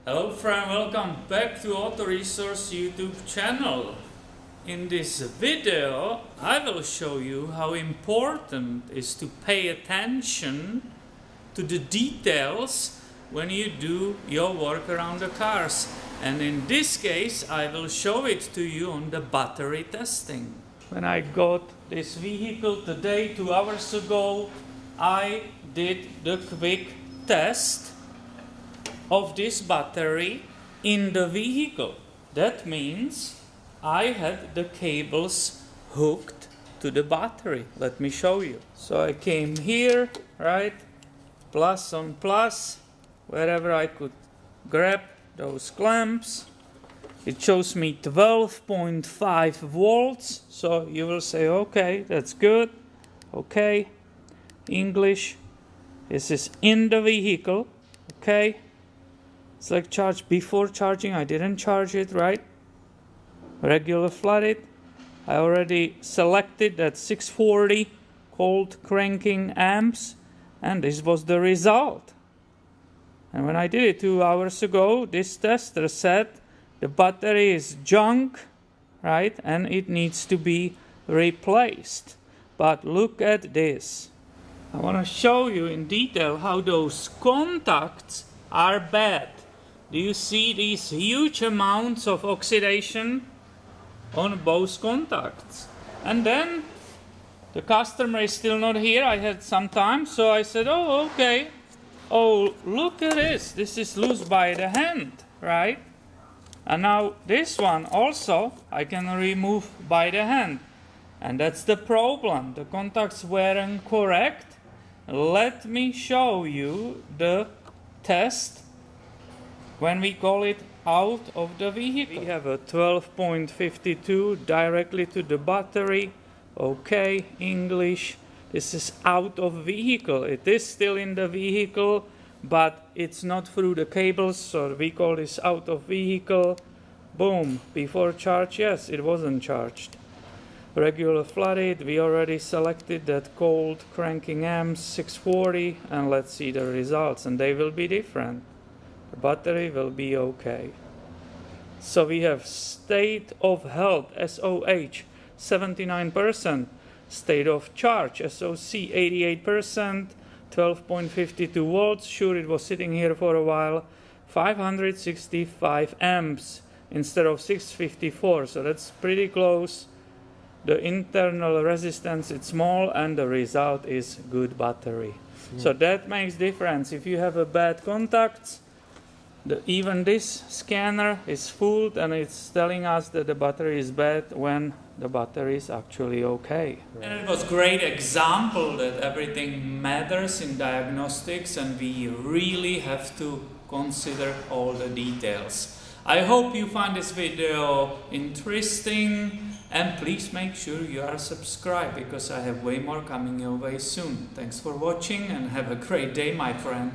Hello friend, welcome back to Auto Resource YouTube channel. In this video I will show you how important it is to pay attention to the details when you do your work around the cars. And in this case I will show it to you on the battery testing. When I got this vehicle today, 2 hours ago, I did the quick test of this battery in the vehicle. That means I had the cables hooked to the battery. Let me show you. So I came here, right? Plus on plus, wherever I could grab those clamps. It shows me 12.5 volts. So you will say, okay, that's good. Okay, English. This is in the vehicle. Okay. Select charge before charging. I didn't charge it, right? Regular flooded. I already selected that 640 cold cranking amps, and this was the result. And when I did it 2 hours ago, this tester said the battery is junk, right? And it needs to be replaced. But look at this. I want to show you in detail how those contacts are bad. Do you see these huge amounts of oxidation on both contacts? And then the customer is still not here. I had some time, so I said, oh, okay. Oh, look at this. This is loose by the hand, right? And now this one also I can remove by the hand. And that's the problem. The contacts weren't correct. Let me show you the test when we call it out of the vehicle. We have a 12.52 directly to the battery. Okay, English. This is out of vehicle. It is still in the vehicle, but it's not through the cables, so we call this out of vehicle. Boom. Before charge, yes, it wasn't charged. Regular flooded, we already selected that cold cranking amps 640, and let's see the results, and they will be different. The battery will be okay. So we have state of health, SOH, 79%. State of charge, SOC, 88%. 12.52 volts. Sure, it was sitting here for a while. 565 amps instead of 654. So that's pretty close. The internal resistance is small, and the result is good battery. So that makes difference. If you have a bad contacts, even this scanner is fooled, and it's telling us that the battery is bad when the battery is actually okay. And it was a great example that everything matters in diagnostics, and we really have to consider all the details. I hope you find this video interesting, and please make sure you are subscribed, because I have way more coming your way soon. Thanks for watching, and have a great day, my friend.